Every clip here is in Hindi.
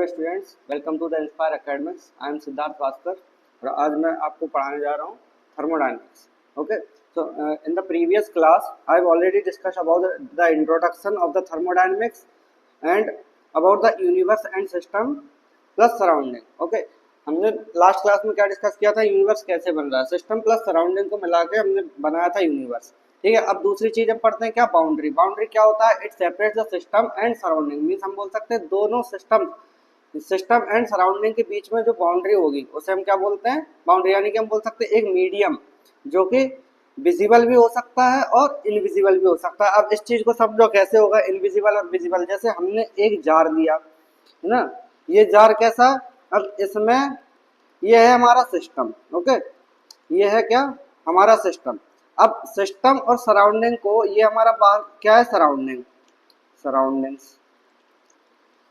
Hello students, welcome to the Inspire Academics. I am Siddharth Bhaskar और आज मैं आपको पढ़ाने जा रहा हूँ thermodynamics. Okay, so in the previous class I have already discuss about the introduction of the thermodynamics and about the universe and system plus surrounding. Okay, हमने लास्ट क्लास में क्या डिस्कस किया था? यूनिवर्स कैसे बन रहा है, सिस्टम प्लस सराउंडिंग को मिला के हमने बनाया था यूनिवर्स। ठीक है, अब दूसरी चीज हम पढ़ते हैं क्या? बाउंड्री। बाउंड्री क्या होता है? It separates the system and surrounding. Means हम बोल सकते हैं दोनों सिस्टम एंड सराउंडिंग के बीच में जो बाउंड्री होगी उसे हम क्या बोलते हैं? बाउंड्री। यानी कि हम बोल सकते हैं एक मीडियम जो कि विजिबल भी हो सकता है और इनविजिबल भी हो सकता है। अब इस चीज को समझो कैसे होगा इनविजिबल और विजिबल। जैसे हमने एक जार दिया है ना, ये जार कैसा? अब इसमें ये है हमारा सिस्टम। ओके, ये है क्या? हमारा सिस्टम। अब सिस्टम और सराउंडिंग को, ये हमारा बाहर क्या है? सराउंडिंग्स।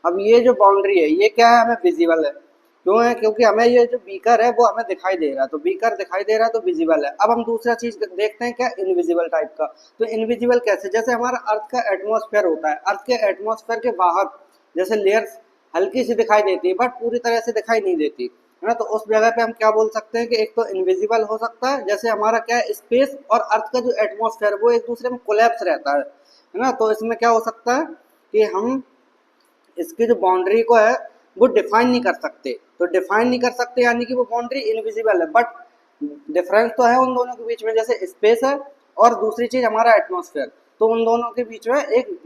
अब ये जो बाउंड्री है ये क्या है? हमें विजिबल है। क्यों है? क्योंकि हमें ये जो बीकर है वो हमें दिखाई दे रहा है, तो बीकर दिखाई दे रहा है तो विजिबल है। अब हम दूसरा चीज देखते हैं क्या? इनविजिबल टाइप का। तो इनविजिबल कैसे? जैसे हमारा अर्थ का एटमॉस्फेयर होता है, अर्थ के एटमॉस्फेयर के बाहर जैसे लेयर्स हल्की सी दिखाई देती है बट पूरी तरह से दिखाई नहीं देती है ना, तो उस जगह पे हम क्या बोल सकते हैं कि एक तो इनविजिबल हो सकता है। जैसे हमारा क्या है, स्पेस और अर्थ का जो एटमॉस्फेयर वो एक दूसरे में कोलैप्स रहता है ना, तो इसमें क्या हो सकता है कि हम इसकी जो बाउंड्री को है वो डिफाइन नहीं कर सकते। तो डिफाइन नहीं कर सकते यानी कि वो बाउंड्री इनविजिबल है, बट डिफरेंस तो है उन दोनों के बीच में। जैसे स्पेस है और दूसरी चीज हमारा एटमॉस्फेयर, तो उन दोनों के बीच में एक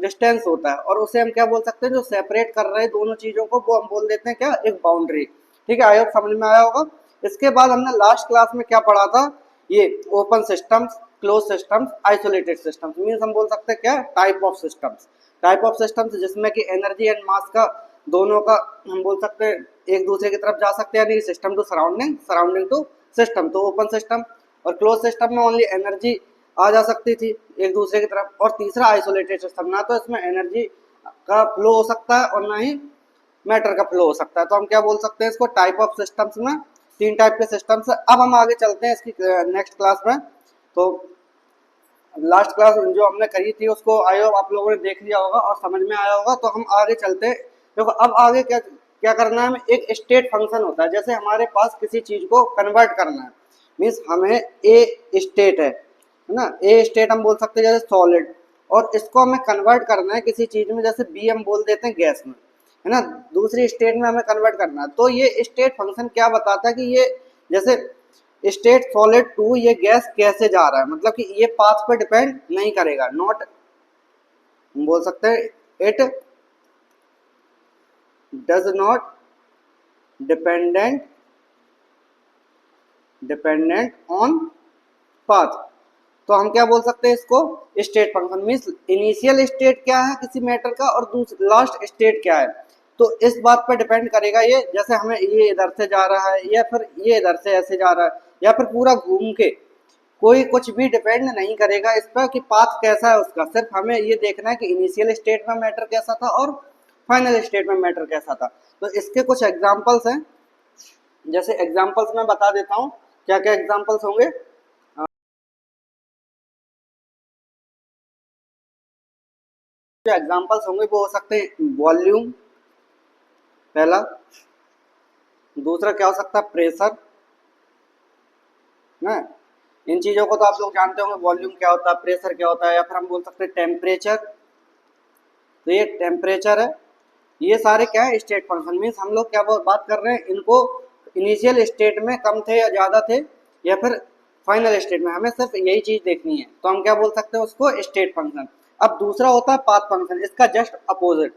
डिस्टेंस होता है और उसे हम क्या बोल सकते हैं? जो सेपरेट कर रहे हैं दोनों चीजों को वो हम बोल देते हैं क्या? एक बाउंड्री। ठीक है, आई होप समझ में आया होगा। इसके बाद हमने लास्ट क्लास में क्या पढ़ा था? ये open systems, close systems, isolated systems. Means हम बोल सकते हैं क्या? Type of systems. Type of systems जिसमें कि एनर्जी एंड मास का दोनों का हम बोल सकते हैं एक दूसरे की तरफ जा सकते हैं, यानी system to surrounding, surrounding to system. तो ओपन सिस्टम और क्लोज सिस्टम में ओनली एनर्जी आ जा सकती थी एक दूसरे की तरफ। और तीसरा आइसोलेटेड सिस्टम, ना तो इसमें एनर्जी का फ्लो हो सकता है और ना ही मैटर का फ्लो हो सकता है। तो हम क्या बोल सकते हैं इसको? टाइप ऑफ सिस्टम्स में तीन टाइप के सिस्टम्स है। अब हम आगे चलते हैं इसकी नेक्स्ट क्लास में। तो लास्ट क्लास जो हमने करी थी उसको आई होप आप लोगों ने देख लिया होगा और समझ में आया होगा। तो हम आगे चलते हैं। देखो अब आगे क्या क्या करना है हमें? एक स्टेट फंक्शन होता है। जैसे हमारे पास किसी चीज को कन्वर्ट करना है, मीन्स हमें ए स्टेट है ना, ए स्टेट हम बोल सकते हैं जैसे सॉलिड, और इसको हमें कन्वर्ट करना है किसी चीज में, जैसे बी हम बोल देते हैं गैस में, है ना, दूसरी स्टेट में हमें कन्वर्ट करना है। तो ये स्टेट फंक्शन क्या बताता है कि ये जैसे स्टेट सॉलिड टू ये गैस कैसे जा रहा है, मतलब कि ये पाथ पे डिपेंड नहीं करेगा। नॉट, हम बोल सकते हैं it does not dependent dependent on path. तो हम क्या बोल सकते हैं इसको? State function. Means initial state क्या है किसी मैटर का और लास्ट स्टेट क्या है, तो इस बात पर डिपेंड करेगा ये। जैसे हमें ये इधर से जा रहा है या फिर ये इधर से ऐसे जा रहा है या फिर पूरा घूम के, कोई कुछ भी डिपेंड नहीं करेगा इस पर कि पाथ कैसा है उसका। सिर्फ हमें ये देखना है कि इनिशियल स्टेट में मैटर कैसा था और फाइनल स्टेट में मैटर कैसा था। तो इसके कुछ एग्जाम्पल्स हैं। जैसे एग्जाम्पल्स मैं बता देता हूँ क्या क्या एग्जाम्पल्स होंगे। जो एग्जाम्पल्स होंगे वो हो सकते हैं वॉल्यूम, पहला। दूसरा क्या हो सकता है? प्रेशर ना। इन चीजों को तो आप लोग जानते होंगे, वॉल्यूम क्या होता है, प्रेशर क्या होता है, या फिर हम बोल सकते हैं टेम्परेचर। तो ये टेम्परेचर है। ये सारे क्या है? State function. मीन्स हम लोग क्या बात कर रहे हैं, इनको इनिशियल स्टेट में कम थे या ज्यादा थे या फिर फाइनल स्टेट में, हमें सिर्फ यही चीज देखनी है। तो हम क्या बोल सकते हैं उसको? State function. अब दूसरा होता है पाथ फंक्शन, इसका जस्ट अपोजिट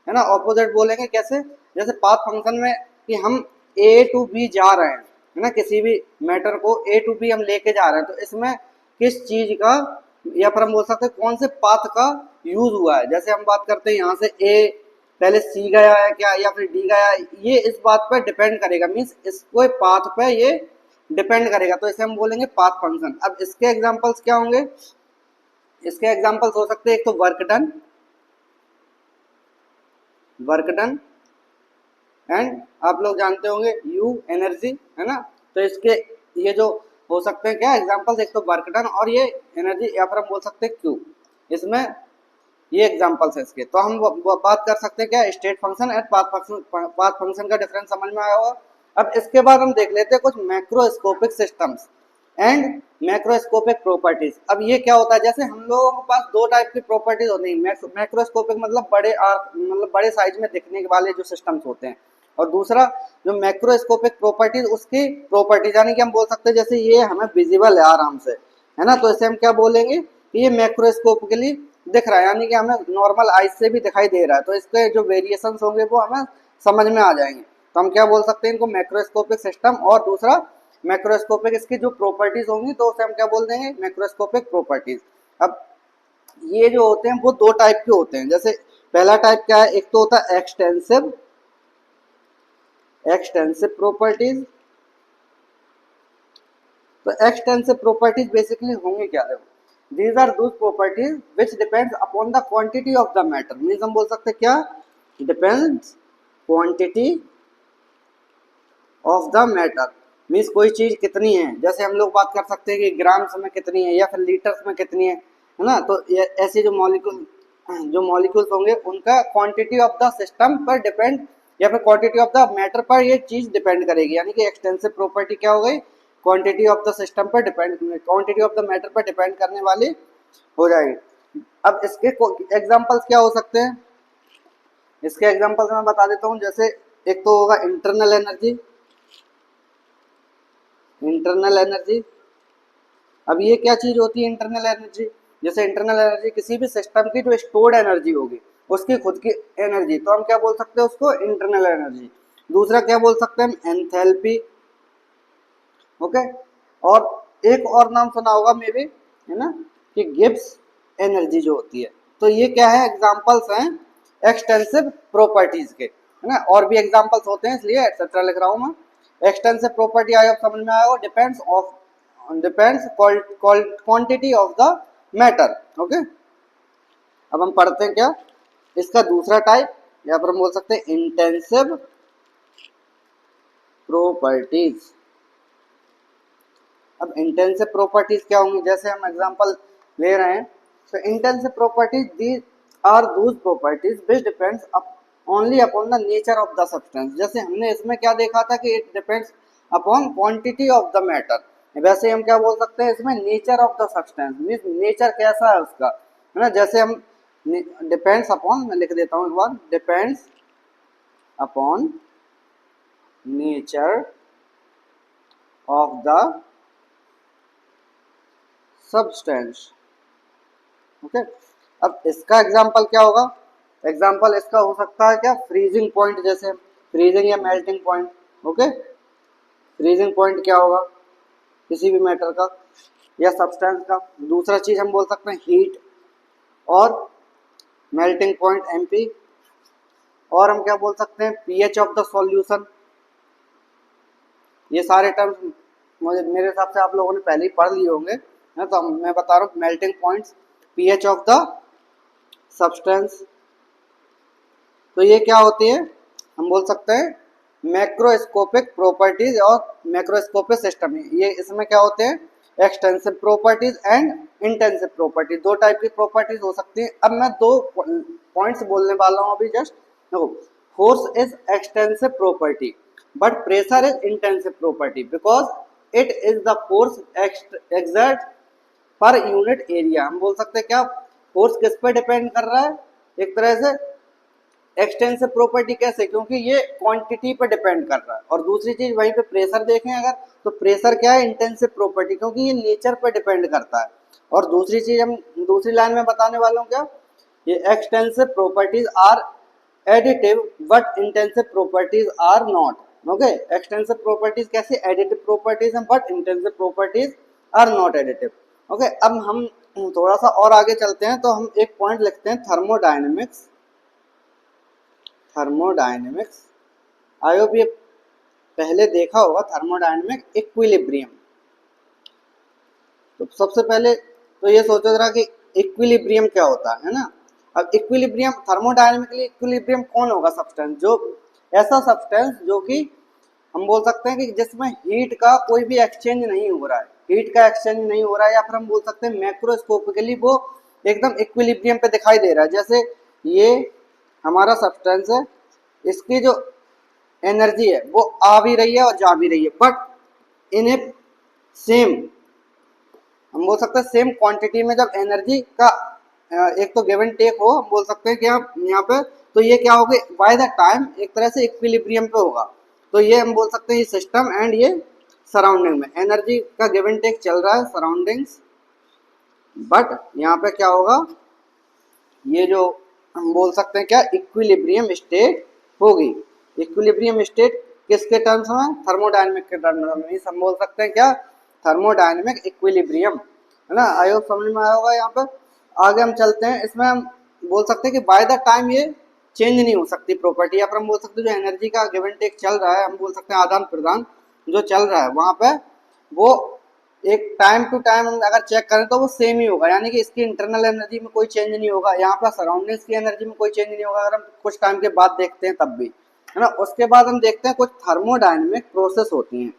है ना। ऑपोजिट बोलेंगे कैसे? जैसे पाथ फंक्शन में कि हम ए टू बी जा रहे हैं, है ना, किसी भी मैटर को ए टू बी हम लेके जा रहे हैं, तो इसमें किस चीज का या फिर हम बोल सकते हैं कौन से पाथ का यूज हुआ है। जैसे हम बात करते हैं यहाँ से ए पहले सी गया है क्या या फिर डी गया है, ये इस बात पर डिपेंड करेगा। मीन्स इसको पाथ पे ये डिपेंड करेगा, तो इसे हम बोलेंगे पाथ फंक्शन। अब इसके एग्जांपल्स क्या होंगे? इसके एग्जांपल्स हो सकते हैं एक तो वर्क डन एंड आप लोग जानते होंगे यू एनर्जी, है ना। तो इसके ये जो हो सकते हैं क्या एग्जांपल्स? एक तो वर्क डन और ये एनर्जी, या फिर हम बोल सकते हैं क्यू। इसमें ये एग्जांपल्स है इसके। तो हम बात कर सकते हैं क्या, state function and path function का डिफरेंस समझ में आया होगा। अब इसके बाद हम देख लेते हैं कुछ macroscopic systems and macroscopic properties. अब ये क्या होता है, जैसे हम लोगों के पास दो टाइप की प्रॉपर्टीज होती हैं, मैक्रोस्कोपिक मतलब मतलब बड़े साइज में दिखने वाले जो सिस्टम्स होते हैं, और दूसरा जो मैक्रोस्कोपिक प्रॉपर्टीज उसकी प्रॉपर्टीज, यानी कि हम बोल सकते हैं जैसे ये हमें विजिबल है आराम से, है ना, तो इसे हम क्या बोलेंगे कि ये मैक्रोस्कोपिकली दिख रहा है, यानी कि हमें नॉर्मल आइज से भी दिखाई दे रहा है, तो इसके जो वेरिएशंस होंगे वो हमें समझ में आ जाएंगे। तो हम क्या बोल सकते हैं इनको, मैक्रोस्कोपिक सिस्टम, और दूसरा मैक्रोस्कोपिक इसकी जो प्रॉपर्टीज होंगी तो उसे हम क्या बोल देंगे, मैक्रोस्कोपिक प्रॉपर्टीज। अब ये जो होते हैं वो दो टाइप के होते हैं। जैसे पहला टाइप क्या है, एक तो होता है एक्सटेंसिव प्रॉपर्टीज। तो एक्सटेंसिव प्रॉपर्टीज बेसिकली होंगे क्या, देखो, these are those properties which depends upon the quantity of the matter, means हम बोल सकते हैं क्या, depends quantity of the matter, means कोई चीज कितनी है, जैसे हम लोग बात कर सकते हैं कि ग्राम्स में कितनी है या फिर लीटर्स में कितनी है ना, तो ऐसे जो मॉलिक्यूल्स होंगे उनका क्वांटिटी ऑफ द सिस्टम पर डिपेंड या फिर क्वांटिटी ऑफ द मैटर पर ये चीज डिपेंड करेगी, यानी कि एक्सटेंसिव प्रॉपर्टी क्या हो गई, क्वांटिटी ऑफ द सिस्टम पर depend, quantity of the matter पर डिपेंड करने वाली हो जाएगी। अब इसके एग्जांपल्स क्या हो सकते हैं, इसके एग्जांपल्स मैं बता देता हूँ। जैसे एक तो होगा इंटरनल एनर्जी। अब ये क्या चीज होती है इंटरनल एनर्जी, जैसे इंटरनल एनर्जी किसी भी सिस्टम की जो स्टोर्ड एनर्जी होगी उसकी खुद की एनर्जी, तो हम क्या बोल सकते हैं उसको, इंटरनल एनर्जी। दूसरा क्या बोल सकते हैं हम, एंथैल्पी। ओके, और एक और नाम सुना होगा मे बी, है ना, कि गिब्स एनर्जी जो होती है। तो ये क्या है, एग्जांपल्स हैं एक्सटेंसिव प्रॉपर्टीज के, है ना, और भी एग्जांपल्स होते हैं इसलिए एक्सेट्रा लिख रहा हूं मैं। एक्सटेंसिव प्रॉपर्टी आया समझ में आया, depends quantity of the matter. Okay, अब हम पढ़ते हैं क्या, इसका दूसरा टाइप, यहाँ पर हम बोल सकते हैं इंटेंसिव प्रॉपर्टीज। अब इंटेंसिव प्रॉपर्टीज क्या होंगी, जैसे हम एग्जांपल ले रहे हैं, तो intensive properties these are those properties which depends only upon the nature of the substance. जैसे हमने इसमें क्या देखा था कि it depends upon quantity of the matter, वैसे हम क्या बोल सकते हैं इसमें, nature of the substance, means nature कैसा है उसका, है ना। जैसे हम डिपेंड्स अपॉन, मैं लिख देता हूँ एक बार, depends upon nature of the substance. Okay, अब इसका एग्जांपल क्या होगा, एग्जांपल इसका हो सकता है क्या, फ्रीजिंग पॉइंट, जैसे फ्रीजिंग या melting point. Okay, freezing point क्या होगा किसी भी मैटर का या सब्सटेंस का। दूसरा चीज हम बोल सकते हैं हीट, और मेल्टिंग पॉइंट एमपी, और हम क्या बोल सकते हैं पीएच ऑफ द सॉल्यूशन। ये सारे टर्म्स मुझे मेरे हिसाब से आप लोगों ने पहले ही पढ़ लिए होंगे, है, तो मैं बता रहा हूँ melting points, pH of the substance. तो ये क्या होती है, हम बोल सकते हैं मैक्रोस्कोपिक प्रॉपर्टीज और मैक्रोस्कोपिक सिस्टम। ये इसमें क्या होते हैं, extensive properties and intensive properties, दो टाइप की प्रॉपर्टीज हो सकती है। अब मैं दो पॉइंट्स बोलने वाला हूँ अभी जस्ट। देखो, force is extensive property but pressure is intensive property because it is the force exert per unit area. हम बोल सकते हैं क्या, फोर्स किस पे डिपेंड कर रहा है, एक तरह से एक्सटेंसिव प्रॉपर्टी कैसे, क्योंकि ये क्वांटिटी पे डिपेंड कर रहा है। और दूसरी चीज वहीं पे प्रेशर देखें अगर, तो प्रेशर क्या है, इंटेंसिव प्रॉपर्टी, क्योंकि ये नेचर पे डिपेंड करता है। और दूसरी चीज हम दूसरी लाइन में बताने वाला हूँ क्या, ये extensive properties are additive but intensive properties are not. Okay, extensive properties कैसे एडिटिव प्रॉपर्टीज हैं, but intensive properties are not additive. Okay, अब हम थोड़ा सा और आगे चलते हैं, तो हम एक पॉइंट लिखते हैं थर्मोडायनेमिक्स। थर्मोडायनेमिक्स आई होप ये पहले देखा होगा, थर्मोडायनेमिक इक्विलिब्रियम। तो सबसे पहले तो ये सोचा जरा कि इक्विलिब्रियम क्या होता है ना। अब इक्विलिब्रियम, थर्मोडायनेमिकली इक्विलिब्रियम कौन होगा, सब्सटेंस, जो ऐसा सब्सटेंस जो कि हम बोल सकते हैं कि जिसमें हीट का कोई भी एक्सचेंज नहीं हो रहा है, हीट का एक्सचेंज नहीं हो रहा है, या फिर हम बोल सकते हैं मैक्रोस्कोपिकली वो एकदम इक्विलिब्रियम पे दिखाई दे रहा है। जैसे ये हमारा सब्सटेंस है, इसकी जो एनर्जी है वो आ भी रही है और जा भी रही है, बट इन ए सेम, हम बोल सकते हैं सेम क्वांटिटी में जब एनर्जी का एक तो गिव एंड टेक हो, हम बोल सकते हैं कि आप यहाँ पे, तो ये क्या होगा बाय द टाइम एक तरह से इक्विलिब्रियम पे होगा। तो ये हम बोल सकते हैं ये सिस्टम एंड ये सराउंडिंग में एनर्जी का गिव एंड टेक चल रहा है सराउंडिंग्स, बट यहाँ पे क्या होगा, ये जो हम बोल सकते हैं क्या इक्विलिब्रियम स्टेट होगी। इक्विलिब्रियम स्टेट किसके टर्म्स में, थर्मोडायनेमिक के टर्म्स में, हम बोल सकते हैं क्या थर्मोडायनेमिक इक्विलिब्रियम, है ना। आई होप समझ में आया होगा। यहाँ पे आगे हम चलते हैं, इसमें हम बोल सकते हैं कि बाय द टाइम ये चेंज नहीं हो सकती प्रॉपर्टी, या फिर हम बोल सकते हैं जो एनर्जी का गिव एंड टेक चल रहा है, हम बोल सकते हैं आदान प्रदान जो चल रहा है वहाँ पे, वो एक टाइम टू टाइम हम अगर चेक करें तो वो सेम ही होगा, यानी कि इसकी इंटरनल एनर्जी में कोई चेंज नहीं होगा, यहाँ पर सराउंडिंग्स की एनर्जी में कोई चेंज नहीं होगा अगर हम कुछ टाइम के बाद देखते हैं तब भी, है ना। उसके बाद हम देखते हैं कुछ थर्मोडायनेमिक प्रोसेस होती हैं,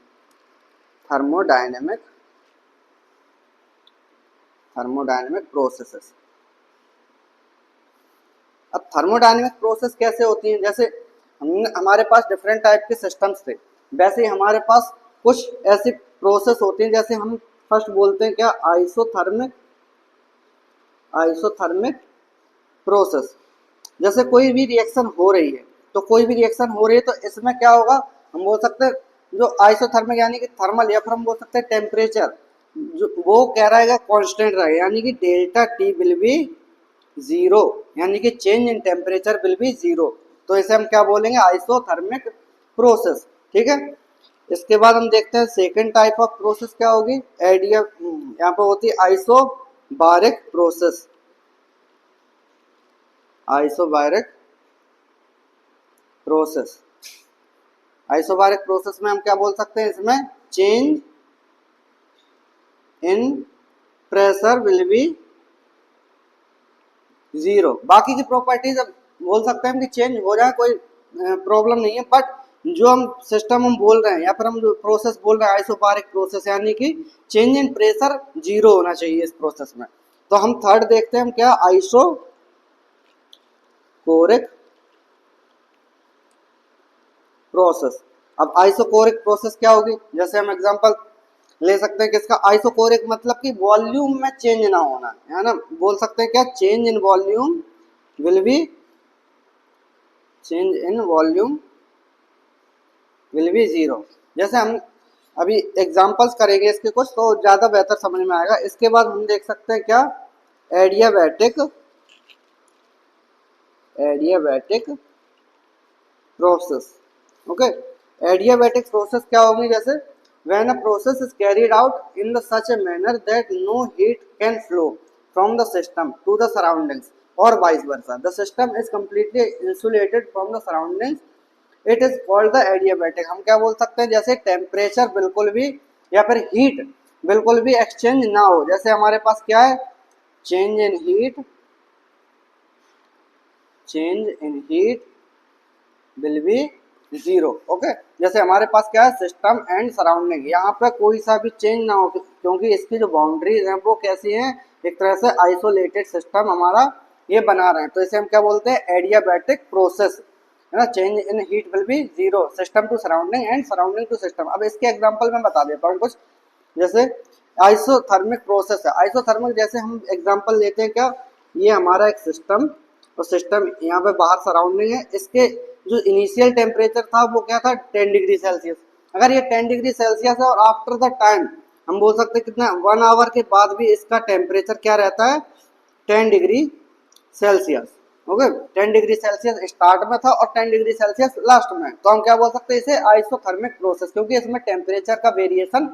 थर्मोडायनेमिक प्रोसेसेस। अब थर्मोडायनेमिक प्रोसेस कैसे होती हैं, जैसे हमारे पास डिफरेंट टाइप के सिस्टम्स थे, वैसे ही हमारे पास कुछ ऐसी प्रोसेस होती हैं, जैसे हम फर्स्ट बोलते हैं क्या आइसोथर्मिक प्रोसेस। जैसे कोई भी रिएक्शन हो रही है, तो कोई भी रिएक्शन हो रही है तो इसमें क्या होगा, हम बोल सकते हैं जो आइसोथर्मिक यानी कि थर्मल, या फिर हम बोल सकते हैं टेम्परेचर जो वो कह रहेगा कांस्टेंट रहेगा, यानी कि delta T will be zero, यानी कि change in temperature will be zero. तो इसे हम क्या बोलेंगे, आइसोथर्मिक प्रोसेस, ठीक है। इसके बाद हम देखते हैं सेकेंड टाइप ऑफ प्रोसेस क्या होगी, एडिया यहाँ पे होती है isobaric process. Isobaric process, isobaric process में हम क्या बोल सकते हैं, इसमें change in pressure will be zero. बाकी की प्रॉपर्टीज अब बोल सकते हैं कि चेंज हो जाए, कोई प्रॉब्लम नहीं है, बट जो हम सिस्टम हम बोल रहे हैं या फिर हम जो प्रोसेस बोल रहे हैं आइसोबारिक प्रोसेस, यानी कि चेंज इन प्रेशर जीरो होना चाहिए इस प्रोसेस में। तो हम थर्ड देखते हैं हम क्या, आइसोकोरिक प्रोसेस। अब आइसोकोरिक प्रोसेस क्या होगी, जैसे हम एग्जांपल ले सकते हैं कि इसका आइसोकोरिक मतलब कि वॉल्यूम में चेंज ना होना, है ना। बोल सकते हैं क्या, change in volume will be zero. जैसे हम अभी एग्जांपल्स करेंगे इसके कुछ, तो ज़्यादा बेहतर समझ में आएगा। इसके बाद हम देख सकते हैं क्या, adiabatic process. Okay, adiabatic process क्या होगी, जैसे when a process is carried out in such a manner that no heat can flow from the system to the surroundings or vice versa, the system is completely insulated from the surroundings, it is called the adiabatic। हम क्या बोल सकते हैं, जैसे टेम्परेचर बिल्कुल भी या फिर हीट बिल्कुल भी एक्सचेंज ना हो, जैसे हमारे पास क्या है, change in heat will be zero. Okay, जैसे हमारे पास क्या है, सिस्टम एंड सराउंडिंग, यहाँ पे कोई सा भी चेंज ना हो, क्योंकि इसकी जो बाउंड्रीज हैं वो कैसी हैं, एक तरह से आइसोलेटेड सिस्टम हमारा ये बना रहे हैं। तो इसे हम क्या बोलते हैं, एडियाबैटिक प्रोसेस, है ना। Change in heat will be zero, system to surrounding and surrounding to system. अब इसके एग्जाम्पल मैं बता देता हूँ कुछ, जैसे आइसोथर्मिक प्रोसेस है। आइसोथर्मिक जैसे हम एग्जाम्पल लेते हैं क्या, ये हमारा एक सिस्टम, और सिस्टम यहाँ पे बाहर सराउंडिंग है, इसके जो इनिशियल टेम्परेचर था वो क्या था, 10 डिग्री सेल्सियस। अगर ये 10 डिग्री सेल्सियस है और आफ्टर द टाइम हम बोल सकते हैं कितना, 1 आवर के बाद भी इसका टेम्परेचर क्या रहता है, 10 degree Celsius. Okay, 10 degree Celsius start में था और 10 डिग्री सेल्सियस लास्ट में, तो हम क्या बोल सकते हैं, इसे आइसोथर्मिक प्रोसेस, क्योंकि इसमें टेम्परेचर का वेरिएशन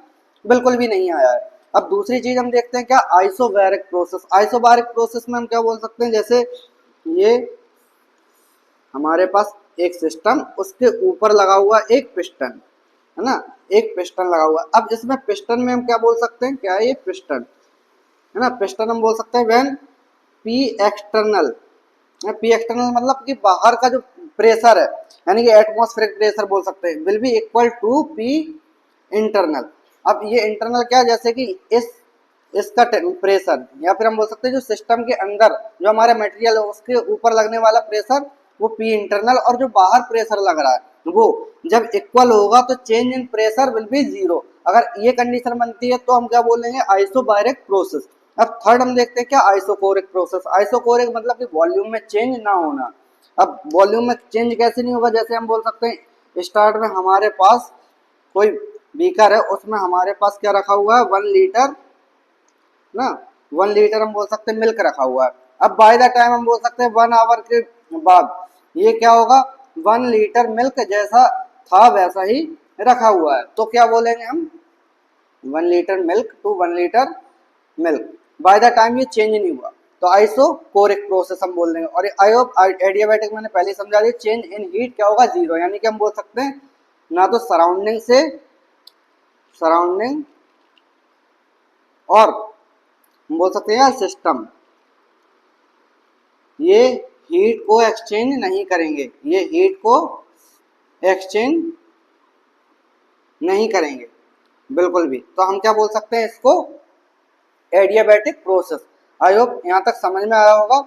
बिल्कुल भी नहीं आया है। अब दूसरी चीज हम देखते हैं क्या, आइसोबैरिक प्रोसेस। आइसोबैरिक प्रोसेस में हम क्या बोल सकते हैं, जैसे ये हमारे पास एक सिस्टम, उसके ऊपर लगा हुआ एक पिस्टन, है ना, एक पिस्टन लगा हुआ। अब इसमें पिस्टन में हम क्या बोल सकते हैं, क्या है ये पिस्टन, है ना। पिस्टन हम बोल सकते हैं व्हेन पी एक्सटर्नल मतलब कि बाहर का जो प्रेशर है, यानी कि एटमॉस्फेरिक प्रेशर बोल सकते हैं, will be equal to P internal. अब ये इंटरनल क्या है, जैसे कि इस इसका टेम्परेचर, या फिर हम बोल सकते हैं जो सिस्टम के अंदर जो हमारा मटेरियल है उसके ऊपर लगने वाला प्रेशर वो पी इंटरनल, और जो बाहर प्रेशर लग रहा है वो जब इक्वल होगा तो change in pressure will be zero. अगर ये कंडीशन बनती है तो हम क्या बोलेंगे, आइसोबारिक प्रोसेस। अब थर्ड हम देखते हैं क्या, आइसोकोरिक प्रोसेस। आइसोकोरिक मतलब कि वॉल्यूम में चेंज ना होना। अब वॉल्यूम में चेंज कैसे नहीं होगा, जैसे हम बोल सकते हैं स्टार्ट में हमारे पास कोई बीकर है, उसमें हमारे पास क्या रखा हुआ है, 1 लीटर ना, 1 लीटर हम बोल सकते हैं मिल्क रखा हुआ है। अब बाय द टाइम हम बोल सकते हैं 1 आवर के बाद ये क्या होगा, 1 लीटर मिल्क जैसा था वैसा ही रखा हुआ है, तो क्या बोलेंगे हम, 1 litre milk to 1 litre milk. By the time ये चेंज नहीं हुआ तो आइसोकोरिक प्रोसेस हम बोल देंगे। और एडियाबैटिक मैंने पहले ही समझा दिया, चेंज इन हीट क्या होगा, जीरो। यानी कि हम बोल सकते हैं ना तो सराउंडिंग और हम बोल सकते हैं सिस्टम, ये हीट को एक्सचेंज नहीं करेंगे, ये हीट को एक्सचेंज नहीं करेंगे बिल्कुल भी। तो हम क्या बोल सकते हैं इसको, एडियाबैटिक प्रोसेस। आई होप यहाँ तक समझ में आया होगा।